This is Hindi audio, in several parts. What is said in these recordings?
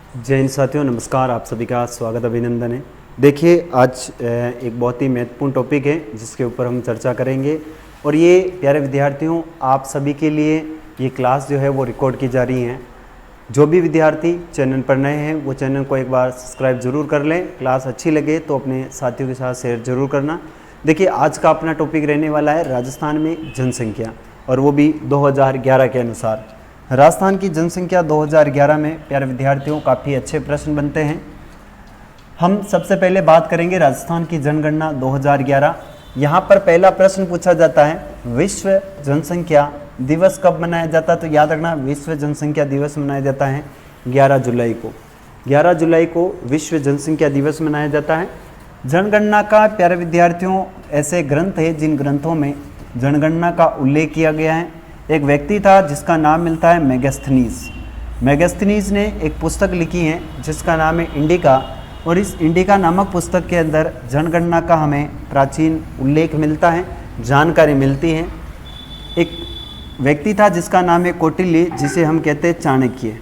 जय हिंद साथियों, नमस्कार। आप सभी का स्वागत अभिनंदन है। देखिए, आज एक बहुत ही महत्वपूर्ण टॉपिक है जिसके ऊपर हम चर्चा करेंगे। और ये प्यारे विद्यार्थियों, आप सभी के लिए ये क्लास जो है वो रिकॉर्ड की जा रही है। जो भी विद्यार्थी चैनल पर नए हैं वो चैनल को एक बार सब्सक्राइब जरूर कर लें। क्लास अच्छी लगे तो अपने साथियों के साथ शेयर जरूर करना। देखिए, आज का अपना टॉपिक रहने वाला है राजस्थान में जनसंख्या, और वो भी 2011 के अनुसार। राजस्थान की जनसंख्या 2011 में प्यारे विद्यार्थियों काफ़ी अच्छे प्रश्न बनते हैं। हम सबसे पहले बात करेंगे राजस्थान की जनगणना 2011। यहाँ पर पहला प्रश्न पूछा जाता है, विश्व जनसंख्या दिवस कब मनाया जाता है? तो याद रखना, विश्व जनसंख्या दिवस मनाया जाता है 11 जुलाई को। 11 जुलाई को विश्व जनसंख्या दिवस मनाया जाता है। जनगणना का प्यारे विद्यार्थियों ऐसे ग्रंथ है जिन ग्रंथों में जनगणना का उल्लेख किया गया है। एक व्यक्ति था जिसका नाम मिलता है मेगास्थनीज। मेगास्थनीज ने एक पुस्तक लिखी है जिसका नाम है इंडिका, और इस इंडिका नामक पुस्तक के अंदर जनगणना का हमें प्राचीन उल्लेख मिलता है, जानकारी मिलती है। एक व्यक्ति था जिसका नाम है कौटिल्य, जिसे हम कहते हैं चाणक्य।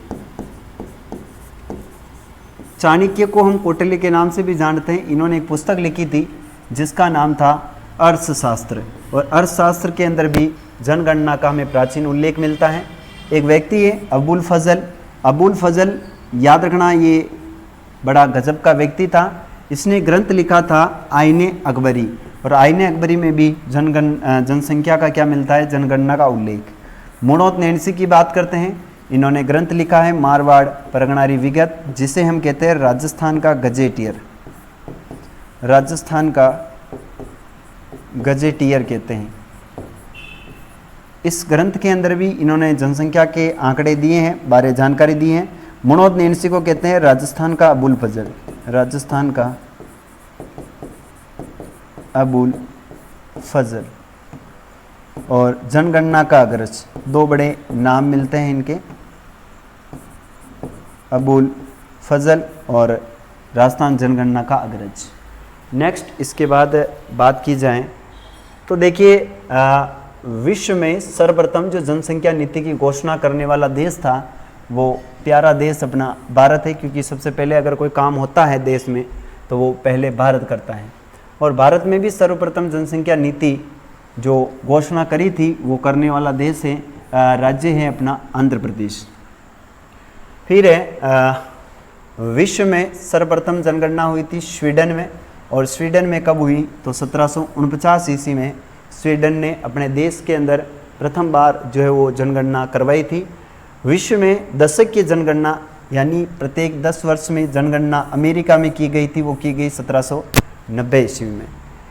चाणक्य को हम कौटिल्य के नाम से भी जानते हैं। इन्होंने एक पुस्तक लिखी थी जिसका नाम था अर्थशास्त्र, और अर्थशास्त्र के अंदर भी जनगणना का हमें प्राचीन उल्लेख मिलता है। एक व्यक्ति है अबुल फजल। अबुल फजल, याद रखना, ये बड़ा गजब का व्यक्ति था। इसने ग्रंथ लिखा था आईने अकबरी, और आईने अकबरी में भी जनसंख्या का क्या मिलता है? जनगणना का उल्लेख। मुणोत नैणसी की बात करते हैं। इन्होंने ग्रंथ लिखा है मारवाड़ परगनारी विगत, जिसे हम कहते हैं राजस्थान का गजेटियर। राजस्थान का गजेटियर कहते हैं। इस ग्रंथ के अंदर भी इन्होंने जनसंख्या के आंकड़े दिए हैं, बारे जानकारी दी है। मुणोत नैणसी को कहते हैं राजस्थान का अबुल फजल। राजस्थान का अबुल फजल और जनगणना का अग्रज, दो बड़े नाम मिलते हैं इनके, अबुल फजल और राजस्थान जनगणना का अग्रज। नेक्स्ट, इसके बाद बात की जाए तो देखिए, विश्व में सर्वप्रथम जो जनसंख्या नीति की घोषणा करने वाला देश था वो प्यारा देश अपना भारत है, क्योंकि सबसे पहले अगर कोई काम होता है देश में तो वो पहले भारत करता है। और भारत में भी सर्वप्रथम जनसंख्या नीति जो घोषणा करी थी वो करने वाला देश है, राज्य है अपना आंध्र प्रदेश। फिर है विश्व में सर्वप्रथम जनगणना हुई थी स्वीडन में, और स्वीडन में कब हुई? तो 1749 ईस्वी में स्वीडन ने अपने देश के अंदर प्रथम बार जो है वो जनगणना करवाई थी। विश्व में दशक की जनगणना, यानी प्रत्येक 10 वर्ष में जनगणना अमेरिका में की गई थी, वो की गई 1790 ईस्वी में।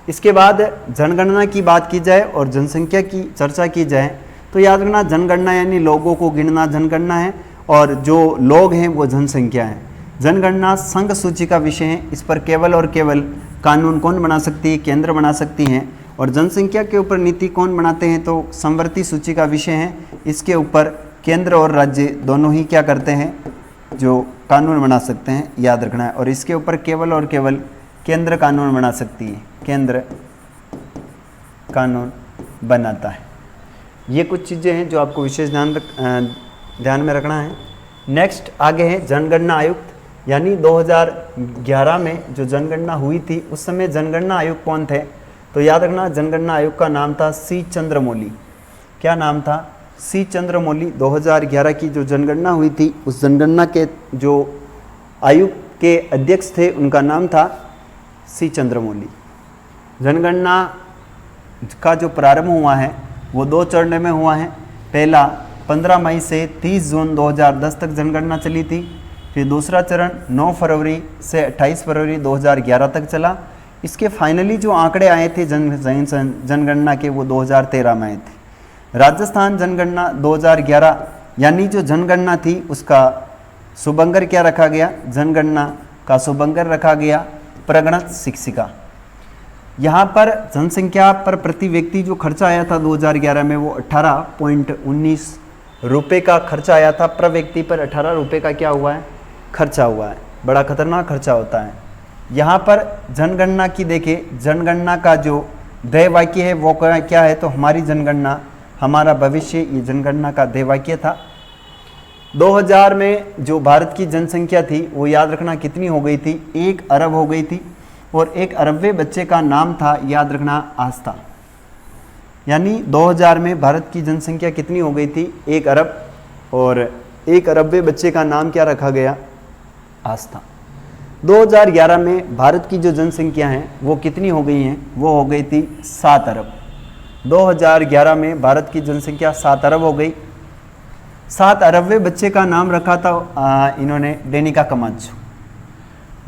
इसके बाद जनगणना की बात की जाए और जनसंख्या की चर्चा की जाए तो याद रखना, जनगणना यानी लोगों को गिनना जनगणना है, और जो लोग हैं वो जनसंख्या है। जनगणना संघ सूची का विषय है। इस पर केवल और केवल कानून कौन बना सकती है? केंद्र बना सकती हैं। और जनसंख्या के ऊपर नीति कौन बनाते हैं? तो संवर्ती सूची का विषय है। इसके ऊपर केंद्र और राज्य दोनों ही क्या करते हैं? जो कानून बना सकते हैं, याद रखना है। और इसके ध्यान केवल और केवल केंद्र कानून बना सकती है, केंद्र कानून बनाता है। ये कुछ चीज़ें हैं जो आपको विशेष ध्यान में रखना है। नेक्स्ट आगे है जनगणना आयुक्त, यानी 2011 में जो जनगणना हुई थी उस समय जनगणना आयुक्त कौन थे? तो याद रखना, जनगणना आयुक्त का नाम था सी चंद्रमौली। क्या नाम था? सी चंद्रमौली। 2011 की जो जनगणना हुई थी उस जनगणना के जो आयुक्त के अध्यक्ष थे उनका नाम था सी चंद्रमौली। जनगणना का जो प्रारंभ हुआ है वो 2 चरणों में हुआ है। पहला 15 मई से 30 जून 2010 तक जनगणना चली थी। फिर दूसरा चरण 9 फरवरी से 28 फरवरी 2011 तक चला। इसके फाइनली जो आंकड़े आए थे जनगणना के वो 2013 में आए थे। राजस्थान जनगणना 2011 यानी जो जनगणना थी उसका शुभंकर क्या रखा गया? जनगणना का शुभंकर रखा गया प्रगणत शिक्षिका। यहाँ पर जनसंख्या पर प्रति व्यक्ति जो खर्चा आया था 2011 में वो 18.19 रुपये का खर्चा आया था। प्रति व्यक्ति पर 18 रुपये का क्या हुआ है? खर्चा हुआ है। बड़ा खतरनाक खर्चा होता है। यहाँ पर जनगणना की देखिए, जनगणना का जो ध्येय वाक्य है वो क्या है? तो हमारी जनगणना हमारा भविष्य, ये जनगणना का ध्येय वाक्य था। 2000 में जो भारत की जनसंख्या थी वो याद रखना कितनी हो गई थी, 1 अरब हो गई थी। और 1 अरबवें बच्चे का नाम था, याद रखना, आस्था। यानी 2000 में भारत की जनसंख्या कितनी हो गई थी, 1 अरब, और 1 अरबवें बच्चे का नाम क्या रखा गया, आस्था। 2011 में भारत की जो जनसंख्या है वो कितनी हो गई हैं, वो हो गई थी 7 अरब। 2011 में भारत की जनसंख्या 7 अरब हो गई। 7 अरबवें बच्चे का नाम रखा था इन्होंने डेनिका कमांचो।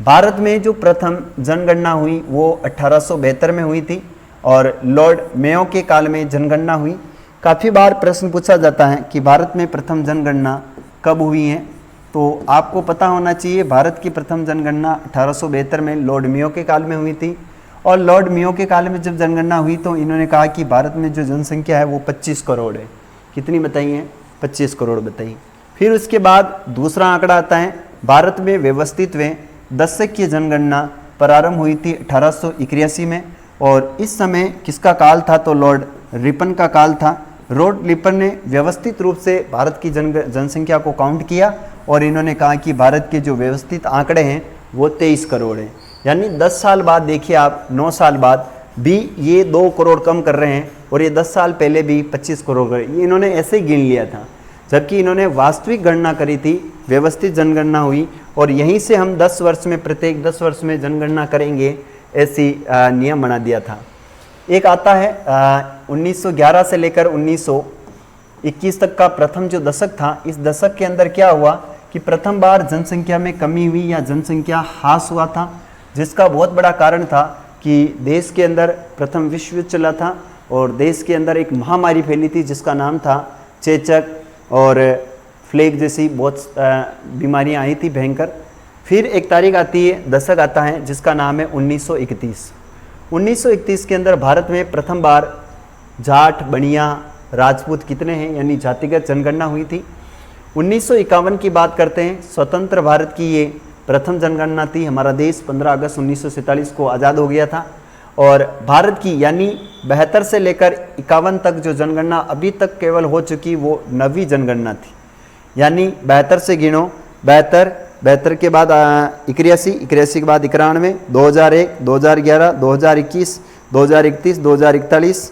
भारत में जो प्रथम जनगणना हुई वो 1872 में हुई थी और लॉर्ड मेयो के काल में जनगणना हुई। काफ़ी बार प्रश्न पूछा जाता है कि भारत में प्रथम जनगणना कब हुई है, तो आपको पता होना चाहिए भारत की प्रथम जनगणना 1872 में लॉर्ड मेयो के काल में हुई थी। और लॉर्ड मेयो के काल में जब जनगणना हुई तो इन्होंने कहा कि भारत में जो जनसंख्या है वो 25 करोड़ है। कितनी बताई है, 25 करोड़ बताई। फिर उसके बाद दूसरा आंकड़ा आता है, भारत में व्यवस्थित व दशक की जनगणना प्रारंभ हुई थी 1881 में। और इस समय किसका काल था, तो लॉर्ड रिपन का काल था। लॉर्ड रिपन ने व्यवस्थित रूप से भारत की जनसंख्या को काउंट किया और इन्होंने कहा कि भारत के जो व्यवस्थित आंकड़े हैं वो 23 करोड़ हैं। यानी 10 साल बाद देखिए आप, 9 साल बाद भी ये 2 करोड़ कम कर रहे हैं और ये 10 साल पहले भी 25 करोड़ कर, ये इन्होंने ऐसे ही गिन लिया था। जबकि इन्होंने वास्तविक गणना करी थी, व्यवस्थित जनगणना हुई और यहीं से हम 10 वर्ष में, प्रत्येक 10 वर्ष में जनगणना करेंगे, ऐसी नियम बना दिया था। एक आता है 1911 से लेकर 1921 तक का प्रथम जो दशक था। इस दशक के अंदर क्या हुआ कि प्रथम बार जनसंख्या में कमी हुई या जनसंख्या ह्रास हुआ था, जिसका बहुत बड़ा कारण था कि देश के अंदर प्रथम विश्व युद्ध चला था और देश के अंदर एक महामारी फैली थी जिसका नाम था चेचक और फ्लेग जैसी बहुत बीमारियां आई थी भयंकर। फिर एक तारीख आती है, दशक आता है जिसका नाम है 1931। 1931 के अंदर भारत में प्रथम बार जाट, बनिया, राजपूत कितने हैं यानी जातिगत जनगणना हुई थी। 1951 की बात करते हैं, स्वतंत्र भारत की ये प्रथम जनगणना थी। हमारा देश 15 अगस्त 1947 को आज़ाद हो गया था और भारत की यानी 72 से लेकर 51 तक जो जनगणना अभी तक केवल हो चुकी वो 9वीं जनगणना थी। यानी 72 से गिनो, 72 के बाद 81 के बाद 91, 2001, 2011, 2021, 2031, 2041,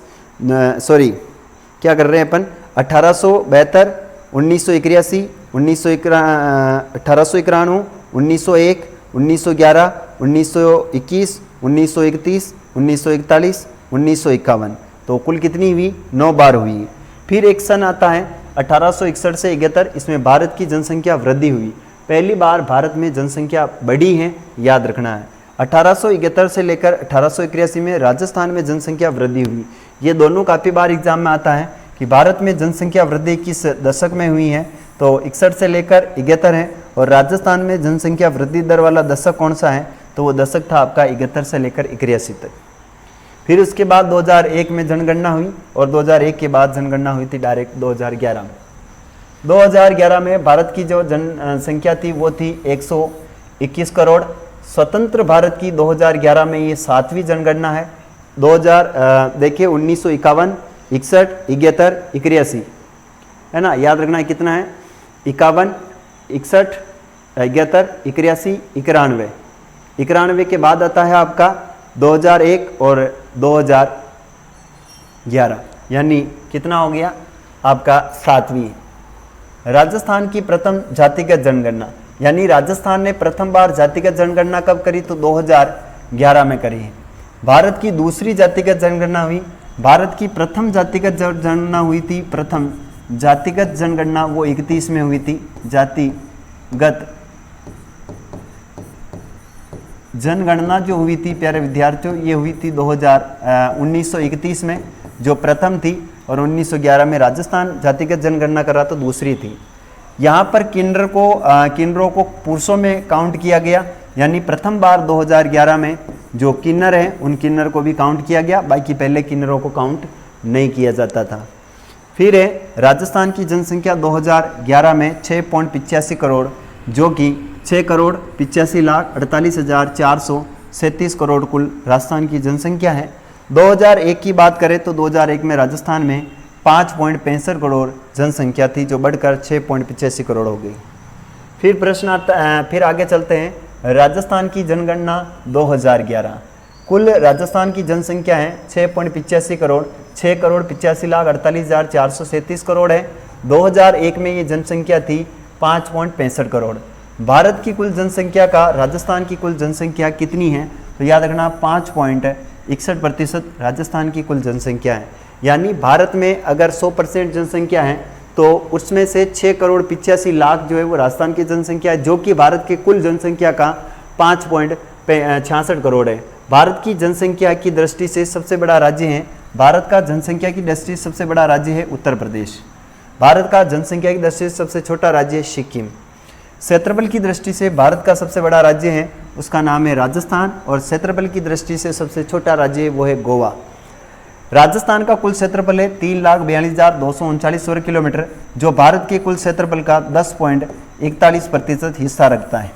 सॉरी क्या कर रहे हैं अपन, 1872, 1981, 1891, 1901, 1911, 1921, 1931, 1941, 1951। तो कुल कितनी हुई, 9 बार हुई। फिर एक सन आता है 1861 से 71, इसमें भारत की जनसंख्या वृद्धि हुई। पहली बार भारत में जनसंख्या बढ़ी है, याद रखना है। 1871 से लेकर 1881 में राजस्थान में जनसंख्या वृद्धि हुई। ये दोनों काफ़ी बार एग्जाम में आता है कि भारत में जनसंख्या वृद्धि किस दशक में हुई है, तो 61 से लेकर 71 है। और राजस्थान में जनसंख्या वृद्धि दर वाला दशक कौन सा है, तो वो दशक था आपका 71 से लेकर 81 तक। फिर उसके बाद 2001 में जनगणना हुई और 2001 के बाद जनगणना हुई थी डायरेक्ट 2011 में। 2011 में भारत की जो जनसंख्या थी वो थी 121 करोड़। स्वतंत्र भारत की 2011 में ये 7वीं जनगणना है। 2000 देखिए 1951, 61, 71, 81 है ना, याद रखना है कितना है, 51, 61, 71, 81, 91। 91 के बाद आता है आपका 2001 और 2011, यानी कितना हो गया आपका 7वीं। राजस्थान की प्रथम जातिगत जनगणना, यानी राजस्थान ने प्रथम बार जातिगत जनगणना कब करी, तो 2011 में करी है। भारत की दूसरी जातिगत जनगणना हुई। भारत की प्रथम जातिगत जनगणना हुई थी, प्रथम जातिगत जनगणना वो 31 में हुई थी। जातिगत जनगणना जो हुई थी प्यारे विद्यार्थियों, ये हुई थी 1931 में जो प्रथम थी, और 1911 में राजस्थान जातिगत जनगणना कर रहा तो दूसरी थी। यहाँ पर किन्नरों को पुरुषों में काउंट किया गया, यानी प्रथम बार 2011 में जो किन्नर हैं उन किन्नर को भी काउंट किया गया, बाकी पहले किन्नरों को काउंट नहीं किया जाता था। फिर है राजस्थान की जनसंख्या 2011 में 6.85 करोड़, जो कि 6,85,48,437 करोड़ कुल राजस्थान की जनसंख्या है। 2001 की बात करें तो 2001 में राजस्थान में 5.65 करोड़ जनसंख्या थी, जो बढ़कर 6.85 करोड़ हो गई। फिर प्रश्न आता है, फिर आगे चलते हैं। राजस्थान की जनगणना 2011, कुल राजस्थान की जनसंख्या है 6.85 करोड़, 6,85,48,437 करोड़ है। 2001 में ये जनसंख्या थी 5.65 करोड़। भारत की कुल जनसंख्या का राजस्थान की कुल जनसंख्या कितनी है, तो याद रखना 5.61% राजस्थान की कुल जनसंख्या है। यानी भारत में अगर 100% जनसंख्या है तो उसमें से 6,85,00,000 जो है वो राजस्थान की जनसंख्या है, जो कि भारत के कुल जनसंख्या का 5.66 करोड़ है। भारत की जनसंख्या की दृष्टि से सबसे बड़ा राज्य है, भारत का जनसंख्या की दृष्टि से सबसे बड़ा राज्य है उत्तर प्रदेश। भारत का जनसंख्या की दृष्टि से सबसे छोटा राज्य है सिक्किम। क्षेत्रफल की दृष्टि से भारत का सबसे बड़ा राज्य है, उसका नाम है राजस्थान, और क्षेत्रफल की दृष्टि से सबसे छोटा राज्य है वो है गोवा। राजस्थान का कुल क्षेत्रफल है 3,42,239 वर्ग किलोमीटर, जो भारत के कुल क्षेत्रफल का 10.41% हिस्सा रखता है।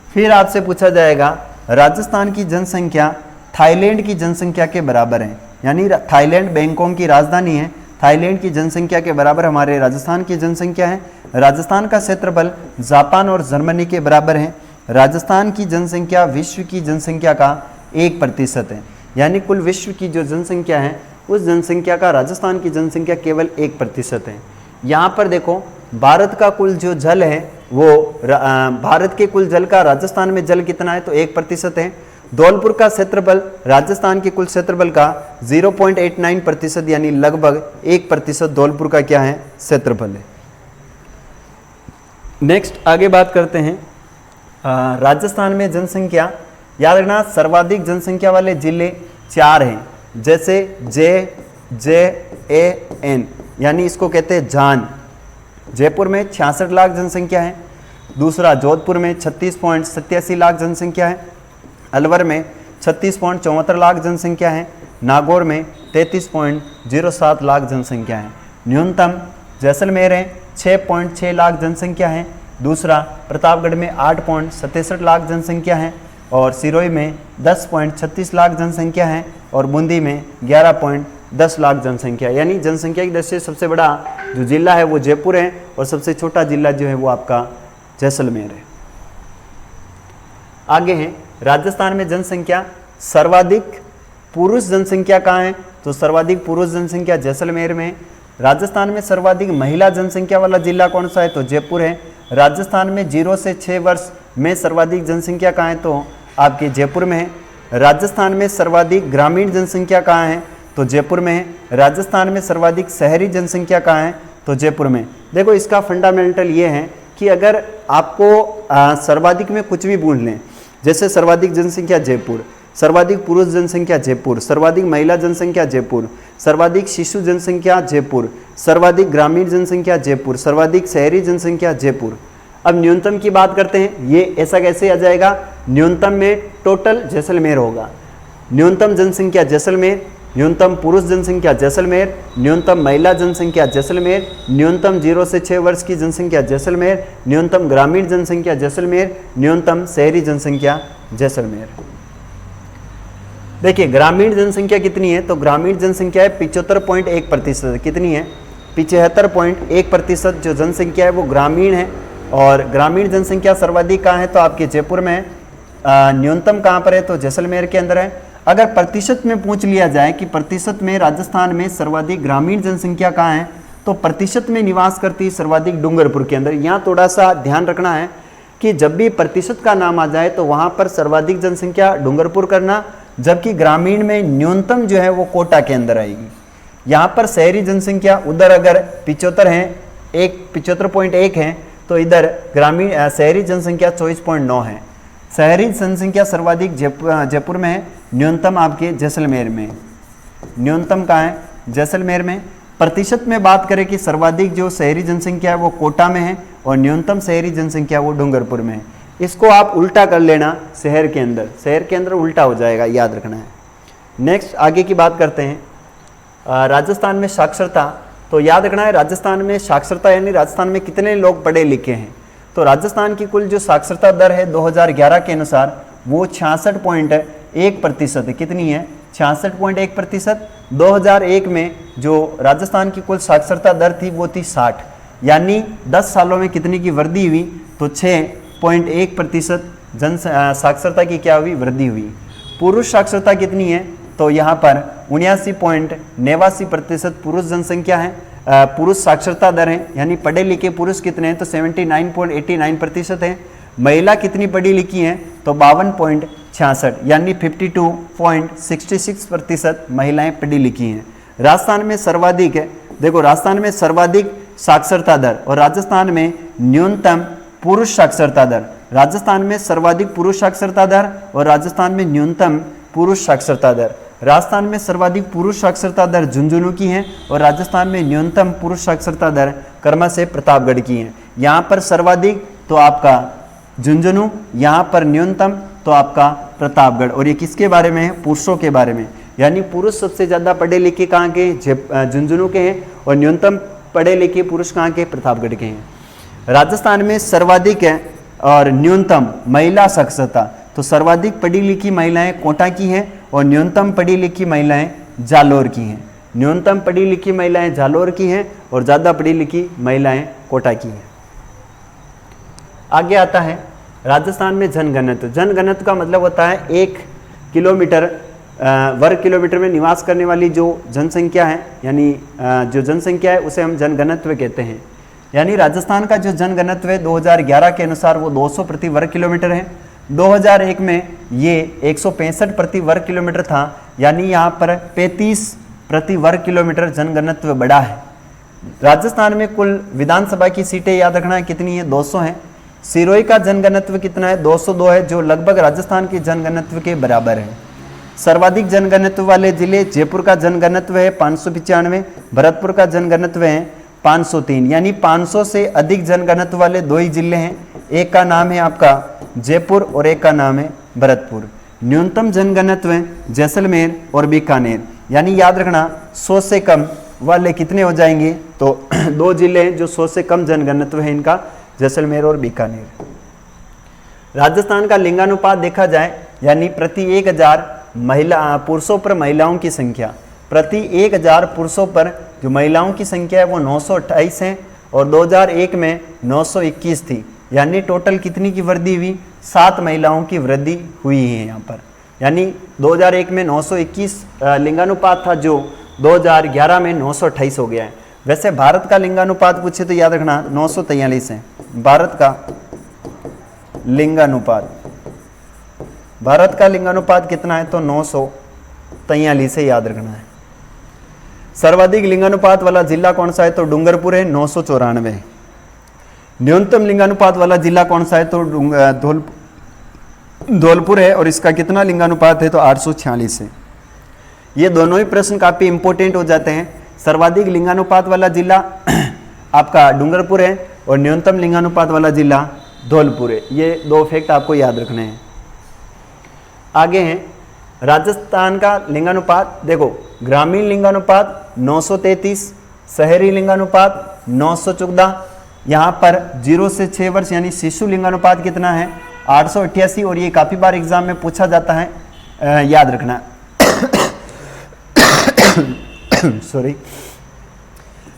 फिर आपसे पूछा जाएगा राजस्थान की जनसंख्या थाईलैंड की जनसंख्या के बराबर है, यानी थाईलैंड बैंकॉक की राजधानी है, थाईलैंड की जनसंख्या के बराबर हमारे राजस्थान की जनसंख्या है। राजस्थान का क्षेत्रफल जापान और जर्मनी के बराबर है। राजस्थान की जनसंख्या विश्व की जनसंख्या का 1% है, यानी कुल विश्व की जो जनसंख्या है उस जनसंख्या का राजस्थान की जनसंख्या केवल 1% है। यहाँ पर देखो भारत का कुल जो जल है वो भारत के कुल जल का राजस्थान में जल कितना है, तो 1% है। धौलपुर का क्षेत्रफल राजस्थान के कुल क्षेत्रफल का 0.89% यानी लगभग 1% धौलपुर का क्या है, क्षेत्रफल है। नेक्स्ट आगे बात करते हैं राजस्थान में जनसंख्या। याद रखना सर्वाधिक जनसंख्या वाले जिले 4 हैं, जैसे JAN, यानी इसको कहते हैं जान। जयपुर में 66 लाख जनसंख्या है। दूसरा जोधपुर में 36.87 लाख जनसंख्या है। अलवर में 36.74 लाख जनसंख्या है। नागौर में 33.07 लाख जनसंख्या है। न्यूनतम जैसलमेर है 6.6 लाख जनसंख्या है। दूसरा प्रतापगढ़ में 8.67 लाख जनसंख्या है, और सिरोही में 10.36 लाख जनसंख्या है, और बूंदी में 11.10 लाख जनसंख्या। यानी जनसंख्या की दृष्टि से सबसे बड़ा जो जिला है वो जयपुर है, और सबसे छोटा जिला जो है वो आपका जैसलमेर है। आगे है राजस्थान में जनसंख्या सर्वाधिक पुरुष जनसंख्या कहाँ है, तो सर्वाधिक पुरुष जनसंख्या जैसलमेर में। राजस्थान में सर्वाधिक महिला जनसंख्या वाला जिला कौन सा है, तो जयपुर है। राजस्थान में 0 से 6 वर्ष में सर्वाधिक जनसंख्या कहाँ है, तो आपके जयपुर में है। राजस्थान में सर्वाधिक ग्रामीण जनसंख्या कहाँ है, तो जयपुर में है। राजस्थान में सर्वाधिक शहरी जनसंख्या कहाँ है, तो जयपुर में। देखो इसका फंडामेंटल ये है कि अगर आपको सर्वाधिक में कुछ भी पूछ लें, जैसे सर्वाधिक जनसंख्या जयपुर, सर्वाधिक पुरुष जनसंख्या जयपुर, सर्वाधिक महिला जनसंख्या जयपुर, सर्वाधिक शिशु जनसंख्या जयपुर, सर्वाधिक ग्रामीण जनसंख्या जयपुर, सर्वाधिक शहरी जनसंख्या जयपुर। अब न्यूनतम की बात करते हैं, ये ऐसा कैसे आ जाएगा, न्यूनतम में टोटल जैसलमेर होगा। न्यूनतम जनसंख्या जैसलमेर, न्यूनतम पुरुष जनसंख्या जैसलमेर, न्यूनतम महिला जनसंख्या जैसलमेर, न्यूनतम 0 से 6 वर्ष की जनसंख्या जैसलमेर, न्यूनतम ग्रामीण जनसंख्या जैसलमेर, न्यूनतम शहरी जनसंख्या जैसलमेर। देखिए ग्रामीण जनसंख्या कितनी है, तो ग्रामीण जनसंख्या है 75.1%। कितनी है, 75.1% जो जनसंख्या है वो ग्रामीण है। और ग्रामीण जनसंख्या सर्वाधिक कहाँ है, तो आपके जयपुर में है। न्यूनतम कहाँ पर है, तो जैसलमेर के अंदर है। अगर प्रतिशत में पूछ लिया जाए कि प्रतिशत में राजस्थान में सर्वाधिक ग्रामीण जनसंख्या कहाँ है, तो प्रतिशत में निवास करती है सर्वाधिक डूंगरपुर के अंदर। यहाँ थोड़ा सा ध्यान रखना है कि जब भी प्रतिशत का नाम आ जाए तो वहाँ पर सर्वाधिक जनसंख्या डूंगरपुर करना, जबकि ग्रामीण में न्यूनतम जो है वो कोटा के अंदर आएगी। यहाँ पर शहरी जनसंख्या उधर अगर 75 है, 75.1 है, तो इधर ग्रामीण शहरी जनसंख्या 24.9 है। शहरी जनसंख्या सर्वाधिक जयपुर में है, न्यूनतम आपके जैसलमेर में। न्यूनतम कहाँ है, जैसलमेर में। प्रतिशत में बात करें कि सर्वाधिक जो शहरी जनसंख्या है वो कोटा में है, और न्यूनतम शहरी जनसंख्या वो डूंगरपुर में है। इसको आप उल्टा कर लेना, शहर के अंदर उल्टा हो जाएगा, याद रखना है। नेक्स्ट आगे की बात करते हैं राजस्थान में साक्षरता। तो याद रखना है राजस्थान में साक्षरता यानी राजस्थान में कितने लोग पढ़े लिखे हैं। तो राजस्थान की कुल जो साक्षरता दर है 2011 के अनुसार वो 66.1% है। कितनी है, 66.1%। 2001 में जो राजस्थान की कुल साक्षरता दर थी वो थी 60, यानी 10 सालों में कितनी की वृद्धि हुई, तो 6.1% जन साक्षरता की क्या हुई, वृद्धि हुई। पुरुष साक्षरता कितनी है, तो यहाँ पर 79.89% पुरुष जनसंख्या है, पुरुष साक्षरता दर है, यानी पढ़े लिखे पुरुष कितने हैं, तो 79.89% है। महिला कितनी पढ़ी लिखी हैं, तो 52.66, यानी 52.66% महिलाएं पढ़ी लिखी हैं। राजस्थान में सर्वाधिक है, देखो राजस्थान में सर्वाधिक साक्षरता दर और राजस्थान में न्यूनतम पुरुष साक्षरता दर। राजस्थान में सर्वाधिक पुरुष साक्षरता दर और राजस्थान में न्यूनतम पुरुष साक्षरता दर। राजस्थान में सर्वाधिक पुरुष साक्षरता दर झुंझुनू की है और राजस्थान में न्यूनतम पुरुष साक्षरता दर क्रमशः प्रतापगढ़ की है। यहाँ पर सर्वाधिक तो आपका झुंझुनू, यहाँ पर न्यूनतम तो आपका प्रतापगढ़। और ये किसके बारे में है, पुरुषों के बारे में, यानी पुरुष सबसे ज़्यादा पढ़े लिखे कहाँ के, झुंझुनू के हैं, और न्यूनतम पढ़े लिखे पुरुष कहाँ के, प्रतापगढ़ के हैं। राजस्थान में सर्वाधिक है और न्यूनतम महिला साक्षरता, तो सर्वाधिक पढ़ी लिखी महिलाएं कोटा की हैं और न्यूनतम पढ़ी लिखी महिलाएं जालोर की हैं। न्यूनतम पढ़ी लिखी महिलाएं जालोर की हैं और ज़्यादा पढ़ी लिखी महिलाएं कोटा की हैं। आगे आता है राजस्थान में जनघनत्व। जनघनत्व का मतलब होता है 1 किलोमीटर वर्ग किलोमीटर में निवास करने वाली जो जनसंख्या है, यानी जो जनसंख्या है उसे हम जनघनत्व कहते हैं। यानी राजस्थान का जो जनघनत्व है 2011 के अनुसार वो 200 प्रति वर्ग किलोमीटर है। 2001 में ये 165 प्रति वर्ग किलोमीटर था, यानी यहाँ पर 35 प्रति वर्ग किलोमीटर जनघनत्व बढ़ा है। राजस्थान में कुल विधानसभा की सीटें याद रखना है कितनी है, 200 है। सिरोही का जनघनत्व कितना है, 202 है, जो लगभग राजस्थान के जनघनत्व के बराबर है। सर्वाधिक जनघनत्व वाले जिले, जयपुर का जनघनत्व है 595, भरतपुर का जनघनत्व है 503, यानी 500 से अधिक जनघनत्व वाले 2 ही जिले हैं। एक का नाम है आपका जयपुर और एक का नाम है भरतपुर। न्यूनतम जनघनत्व है जैसलमेर और बीकानेर, यानी याद रखना 100 से कम वाले कितने हो जाएंगे, तो 2 जिले हैं जो 100 से कम जनघनत्व है इनका, जैसलमेर और बीकानेर। राजस्थान का लिंगानुपात देखा जाए, यानी प्रति 1000 पुरुषों पर महिलाओं की संख्या, प्रति 1000 पुरुषों पर जो महिलाओं की संख्या है वो 928 है और 2001 में 921 थी, यानी टोटल कितनी की वृद्धि हुई, 7 महिलाओं की वृद्धि हुई है यहाँ पर। यानी 2001 में 921 लिंगानुपात था, जो 2011 में 928 हो गया है। वैसे भारत का लिंगानुपात पूछे तो याद रखना 943 है। भारत का लिंगानुपात, भारत का लिंगानुपात कितना है, तो 943 से याद रखना है। सर्वाधिक लिंगानुपात वाला जिला कौन सा है, तो डूंगरपुर है 994। न्यूनतम लिंगानुपात वाला जिला कौन सा है, तो धौलपुर है और इसका कितना लिंगानुपात है, तो 846 है। ये दोनों ही प्रश्न काफी इंपॉर्टेंट हो जाते हैं। सर्वाधिक लिंगानुपात वाला जिला आपका डूंगरपुर है और न्यूनतम लिंगानुपात वाला जिला धौलपुर है। ये 2 फैक्ट आपको याद रखने हैं। आगे हैं राजस्थान का लिंगानुपात, देखो ग्रामीण लिंगानुपात 933, शहरी लिंगानुपात 914, यहाँ पर 0 से 6 वर्ष यानी शिशु लिंगानुपात कितना है, 888, और ये काफ़ी बार एग्जाम में पूछा जाता है, याद रखना। सॉरी।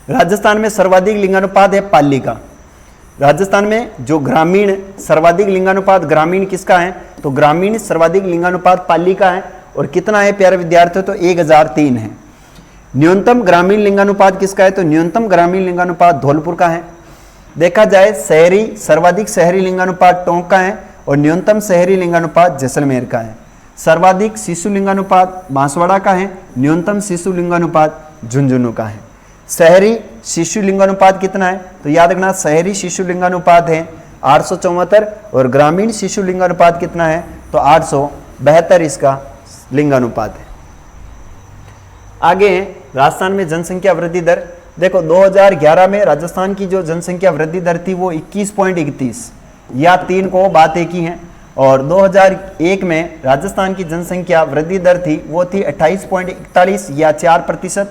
राजस्थान में सर्वाधिक लिंगानुपात है पाली का। राजस्थान में जो ग्रामीण सर्वाधिक लिंगानुपात ग्रामीण किसका है, तो ग्रामीण सर्वाधिक लिंगानुपात पाली का है और कितना है प्यारे विद्यार्थियों, तो 1003 है। न्यूनतम ग्रामीण लिंगानुपात किसका है, तो न्यूनतम ग्रामीण लिंगानुपात धौलपुर का है। देखा जाए शहरी सर्वाधिक शहरी लिंगानुपात टोंक का है और न्यूनतम शहरी लिंगानुपात जैसलमेर का है। सर्वाधिक शिशु लिंगानुपात बांसवाड़ा का है, न्यूनतम शिशु लिंगानुपात झुंझुनू का है। शहरी शिशु लिंगानुपात कितना है, तो याद रखना शहरी शिशु लिंगानुपात है 874 और ग्रामीण शिशु लिंगानुपात कितना है, तो 872 इसका लिंगानुपात है। आगे है राजस्थान में जनसंख्या वृद्धि दर। देखो 2011 में राजस्थान की जो जनसंख्या वृद्धि दर थी वो 21.31 या 3 को बात एक ही है, और 2001 में राजस्थान की जनसंख्या वृद्धि दर थी वो थी 28.41 या 4%,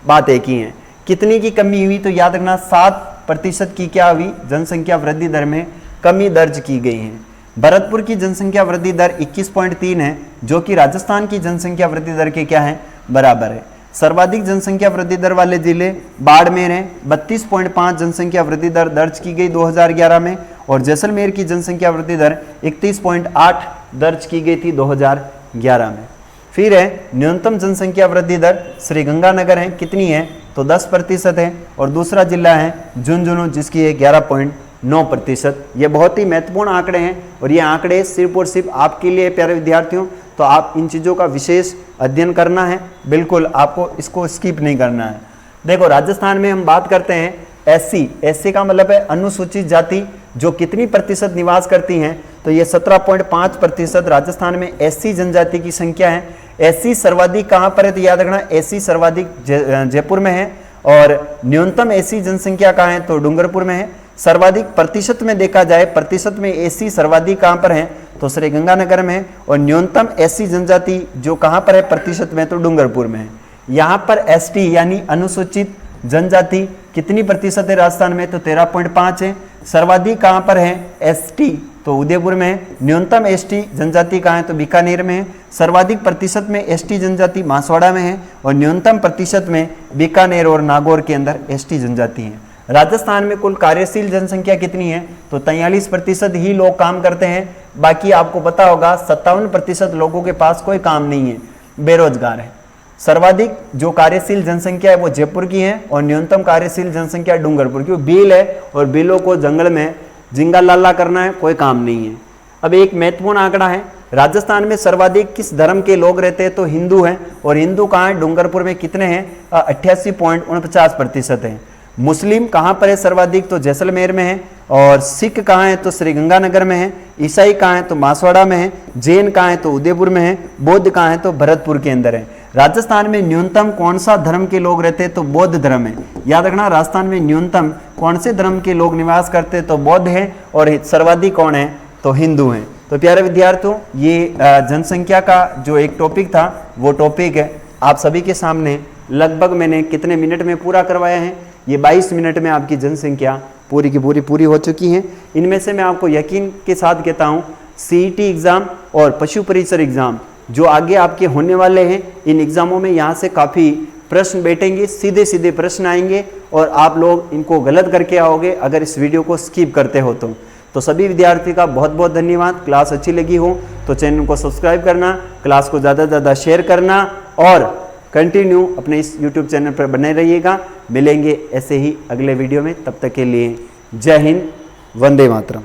बात एक ही है। कितनी की कमी हुई, तो याद रखना 7% की क्या हुई, जनसंख्या वृद्धि दर में कमी दर्ज की गई है। भरतपुर की जनसंख्या वृद्धि दर 21.3 है, जो कि राजस्थान की जनसंख्या वृद्धि दर के क्या है, बराबर है। सर्वाधिक जनसंख्या वृद्धि दर वाले जिले बाड़मेर हैं, 32.5 जनसंख्या वृद्धि दर दर्ज की गई 2011 में, और जैसलमेर की जनसंख्या वृद्धि दर 31.8 दर्ज की गई थी 2011 में। फिर है न्यूनतम जनसंख्या वृद्धि दर श्रीगंगानगर है, कितनी है तो 10% है, और दूसरा जिला है झुंझुनू जिसकी है 11.9%। ये बहुत ही महत्वपूर्ण आंकड़े हैं और ये आंकड़े सिर्फ और सिर्फ आपके लिए प्यारे विद्यार्थियों, तो आप इन चीज़ों का विशेष अध्ययन करना है, बिल्कुल आपको इसको स्किप नहीं करना है। देखो राजस्थान में हम बात करते हैं एससी का मतलब है अनुसूचित जाति, जो कितनी प्रतिशत निवास करती हैं तो ये 17.5% राजस्थान में एससी जनजाति की संख्या है। एससी सर्वाधिक कहाँ पर है तो याद रखना एससी सर्वाधिक जयपुर में है, और न्यूनतम एससी जनसंख्या कहाँ है तो डूंगरपुर में है। सर्वाधिक प्रतिशत में देखा जाए, प्रतिशत में एससी सर्वाधिक कहाँ पर है तो श्रीगंगानगर में है, और न्यूनतम एससी जनजाति जो कहाँ पर है प्रतिशत में तो डूंगरपुर में है। यहाँ पर एसटी यानी अनुसूचित जनजाति कितनी प्रतिशत है राजस्थान में तो 13.5 है। सर्वाधिक कहाँ पर है एसटी तो उदयपुर में है। न्यूनतम एसटी जनजाति कहाँ है तो बीकानेर में है। सर्वाधिक प्रतिशत में एसटी जनजाति मासवाड़ा में है, और न्यूनतम प्रतिशत में बीकानेर और नागौर के अंदर एसटी जनजाति है। राजस्थान में कुल कार्यशील जनसंख्या कितनी है तो 43% ही लोग काम करते हैं, बाकी आपको पता होगा 57% लोगों के पास कोई काम नहीं है, बेरोजगार है। सर्वाधिक जो कार्यशील जनसंख्या है वो जयपुर की है, और न्यूनतम कार्यशील जनसंख्या डूंगरपुर की। बील है और बिलों को जंगल में जिंगा लाला करना है, कोई काम नहीं है। अब एक महत्वपूर्ण आंकड़ा है, राजस्थान में सर्वाधिक किस धर्म के लोग रहते हैं तो हिंदू हैं, और हिंदू कहाँ है डूंगरपुर में कितने हैं 88.49% हैं। मुस्लिम कहाँ पर है सर्वाधिक तो जैसलमेर में है, और सिख कहाँ है तो श्रीगंगानगर में है। ईसाई कहाँ है तो मासवाड़ा में है। जैन कहाँ है तो उदयपुर में है। बौद्ध कहाँ है तो भरतपुर के अंदर है। राजस्थान में न्यूनतम कौन सा धर्म के लोग रहते हैं तो बौद्ध धर्म है। याद रखना राजस्थान में न्यूनतम कौन से धर्म के लोग निवास करते हैं तो बौद्ध है, और सर्वाधिक कौन है तो हिंदू हैं। तो प्यारे विद्यार्थियों, ये जनसंख्या का जो एक टॉपिक था वो टॉपिक है आप सभी के सामने लगभग मैंने कितने मिनट में पूरा करवाया है, ये 22 मिनट में आपकी जनसंख्या पूरी की पूरी हो चुकी है। इनमें से मैं आपको यकीन के साथ कहता हूँ सीईटी एग्ज़ाम और पशु परिसर एग्ज़ाम जो आगे आपके होने वाले हैं, इन एग्ज़ामों में यहाँ से काफ़ी प्रश्न बैठेंगे, सीधे सीधे प्रश्न आएंगे, और आप लोग इनको गलत करके आओगे अगर इस वीडियो को स्किप करते हो तो सभी विद्यार्थी का बहुत बहुत धन्यवाद। क्लास अच्छी लगी हो तो चैनल को सब्सक्राइब करना, क्लास को ज़्यादा से ज़्यादा शेयर करना, और कंटिन्यू अपने इस YouTube चैनल पर बने रहिएगा। मिलेंगे ऐसे ही अगले वीडियो में, तब तक के लिए जय हिंद, वंदे मातरम।